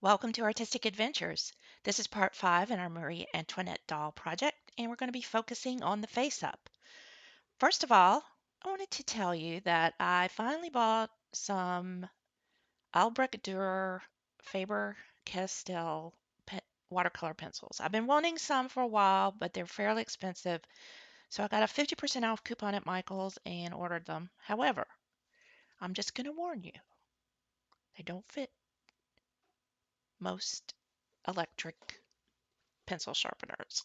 Welcome to Artistic Adventures. This is part 5 in our Marie Antoinette doll project, and we're going to be focusing on the face up. First of all, I wanted to tell you that I finally bought some Albrecht Dürer Faber-Castell watercolor pencils. I've been wanting some for a while, but they're fairly expensive, so I got a 50% off coupon at Michael's and ordered them. However, I'm just going to warn you, they don't fit most electric pencil sharpeners.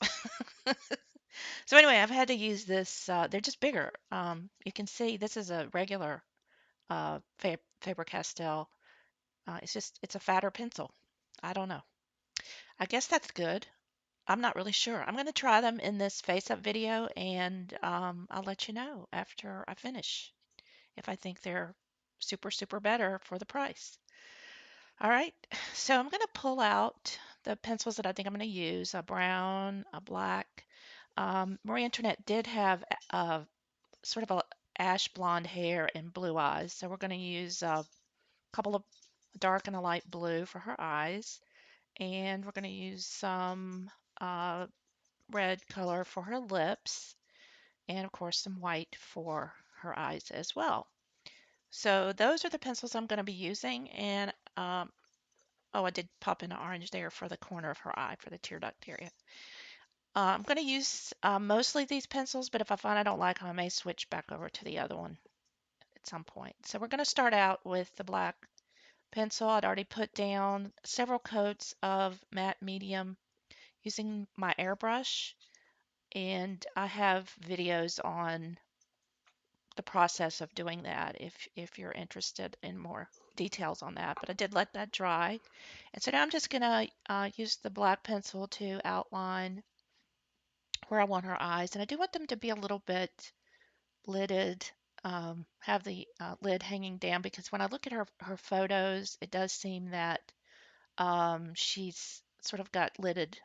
So anyway, I've had to use this. They're just bigger. You can see this is a regular Faber-Castell. It's a fatter pencil. I don't know. I guess that's good. I'm not really sure. I'm going to try them in this face-up video, and I'll let you know after I finish if I think they're super, super better for the price. All right, so I'm going to pull out the pencils that I think I'm going to use, a brown, a black. Marie Antoinette did have sort of a ash blonde hair and blue eyes. So we're going to use a couple of dark and a light blue for her eyes. And we're going to use some uh, red color for her lips. And of course, some white for her eyes as well. So those are the pencils I'm going to be using. And oh, I did pop in an orange there for the corner of her eye for the tear duct area. I'm going to use mostly these pencils, but if I find I don't like them, I may switch back over to the other one at some point. So we're going to start out with the black pencil. I'd already put down several coats of matte medium using my airbrush, and I have videos on the process of doing that if you're interested in more details on that. But I did let that dry, and so now I'm just going to use the black pencil to outline where I want her eyes, and I do want them to be a little bit lidded, have the lid hanging down because when I look at her photos, it does seem that she's sort of got lidded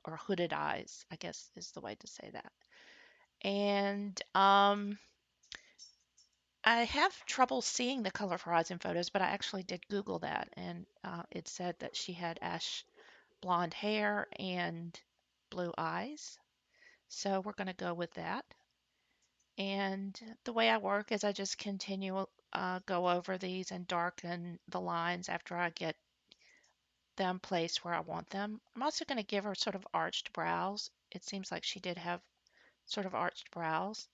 or hooded eyes, I guess is the way to say that. And I have trouble seeing the color of her eyes in photos, but I actually did Google that, and it said that she had ash blonde hair and blue eyes. So we're going to go with that. And the way I work is I just continue go over these and darken the lines after I get them placed where I want them. I'm also going to give her sort of arched brows. It seems like she did have sort of arched brows.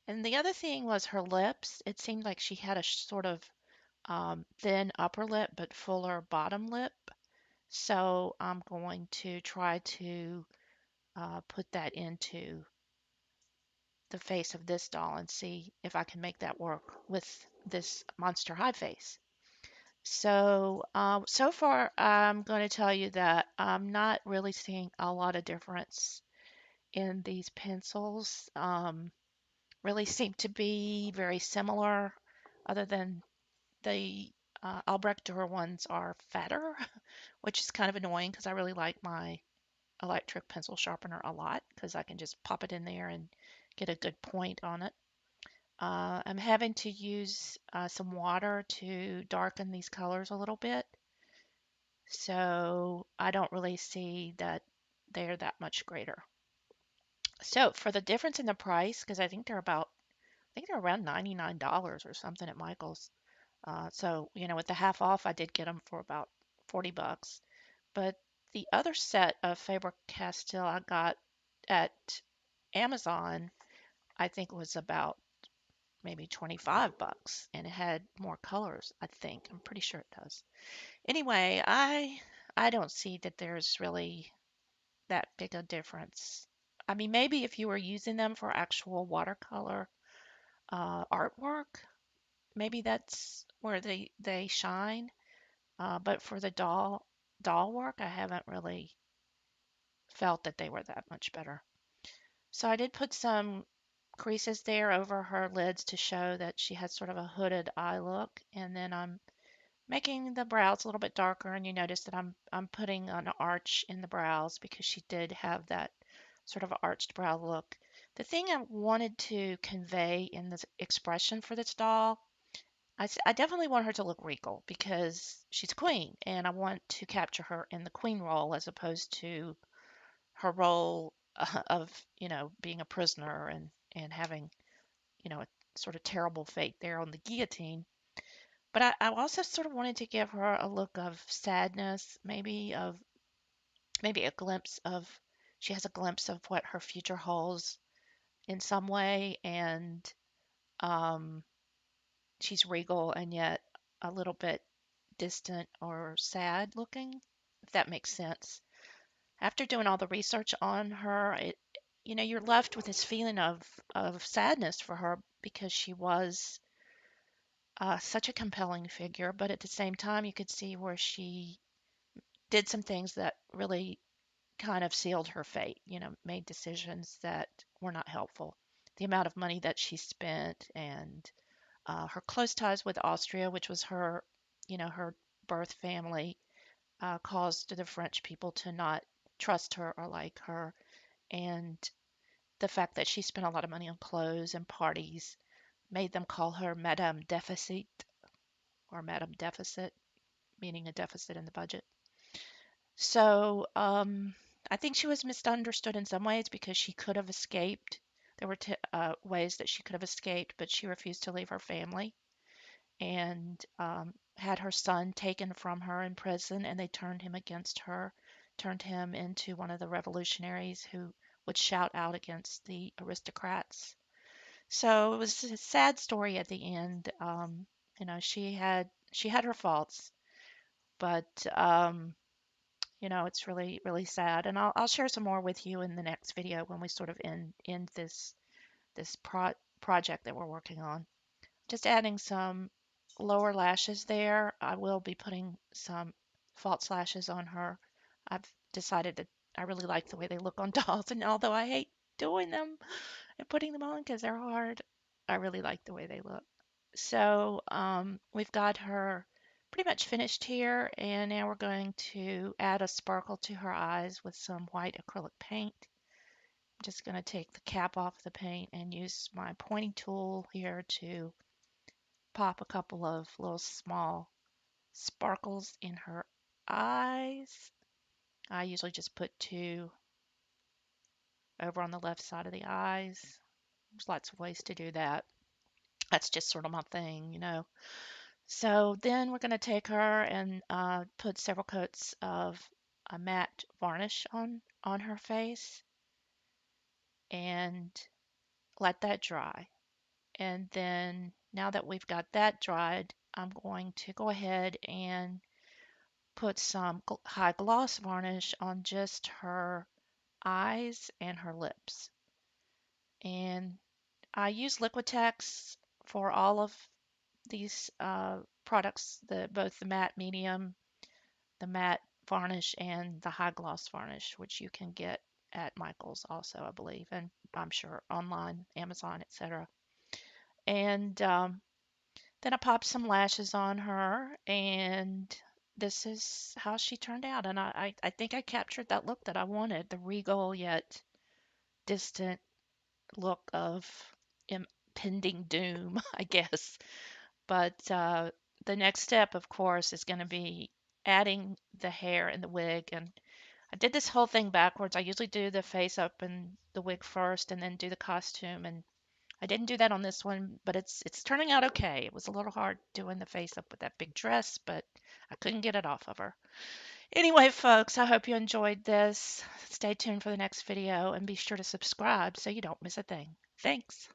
And the other thing was her lips. It seemed like she had a sort of thin upper lip but fuller bottom lip. So I'm going to try to put that into the face of this doll and see if I can make that work with this Monster High face. So far, I'm going to tell you that I'm not really seeing a lot of difference in these pencils. Really seem to be very similar, other than the Albrecht Dürer ones are fatter, which is kind of annoying because I really like my electric pencil sharpener a lot because I can just pop it in there and get a good point on it. I'm having to use some water to darken these colors a little bit. So I don't really see that they're that much greater. So for the difference in the price, because I think they're around $99 or something at Michael's. So, with the half off, I did get them for about 40 bucks. But the other set of Faber-Castell I got at Amazon, I think was about maybe 25 bucks, and it had more colors, I think. I'm pretty sure it does. Anyway, I don't see that there's really that big a difference. I mean, maybe if you were using them for actual watercolor artwork, maybe that's where they shine. But for the doll work, I haven't really felt that they were that much better. So I did put some creases there over her lids to show that she had sort of a hooded eye look, and then I'm making the brows a little bit darker, and you notice that I'm putting an arch in the brows because she did have that sort of arched brow look. The thing I wanted to convey in this expression for this doll, I definitely want her to look regal because she's a queen, and I want to capture her in the queen role as opposed to her role of, being a prisoner and having, a sort of terrible fate there on the guillotine. But I also sort of wanted to give her a look of sadness, maybe a glimpse of she has a glimpse of what her future holds in some way, and um, she's regal and yet a little bit distant or sad looking, if that makes sense. After doing all the research on her, you're left with this feeling of sadness for her because she was such a compelling figure, but at the same time, you could see where she did some things that really kind of sealed her fate, made decisions that were not helpful. The amount of money that she spent and her close ties with Austria, which was her birth family, caused the French people to not trust her or like her. And the fact that she spent a lot of money on clothes and parties made them call her Madame Deficit or Madame Deficit, meaning a deficit in the budget. So I think she was misunderstood in some ways because she could have escaped. There were ways that she could have escaped, but she refused to leave her family and had her son taken from her in prison, and they turned him against her, turned him into one of the revolutionaries who would shout out against the aristocrats. So it was a sad story at the end. She had her faults, but it's really really sad. And I'll share some more with you in the next video when we sort of end this project that we're working on. Just adding some lower lashes there. I will be putting some false lashes on her. I've decided that I really like the way they look on dolls, and although I hate doing them and putting them on because they're hard, I really like the way they look. So we've got her pretty much finished here, and now we're going to add a sparkle to her eyes with some white acrylic paint. I'm just going to take the cap off the paint and use my pointing tool here to pop a couple of little small sparkles in her eyes. I usually just put two over on the left side of the eyes. There's lots of ways to do that. That's just sort of my thing. So then we're going to take her and put several coats of a matte varnish on her face and let that dry. And then now that we've got that dried, I'm going to go ahead and put some high gloss varnish on just her eyes and her lips. And I use Liquitex for all of these products, both the matte medium, the matte varnish, and the high gloss varnish, which you can get at Michael's also, I believe, and I'm sure online, Amazon, etc. And then I popped some lashes on her, and this is how she turned out. And I think I captured that look that I wanted, the regal yet distant look of impending doom, I guess. But the next step, of course, is going to be adding the hair and the wig. And I did this whole thing backwards. I usually do the face up and the wig first and then do the costume. And I didn't do that on this one, but it's turning out okay. It was a little hard doing the face up with that big dress, but I couldn't get it off of her. Anyway, folks, I hope you enjoyed this. Stay tuned for the next video and be sure to subscribe so you don't miss a thing. Thanks.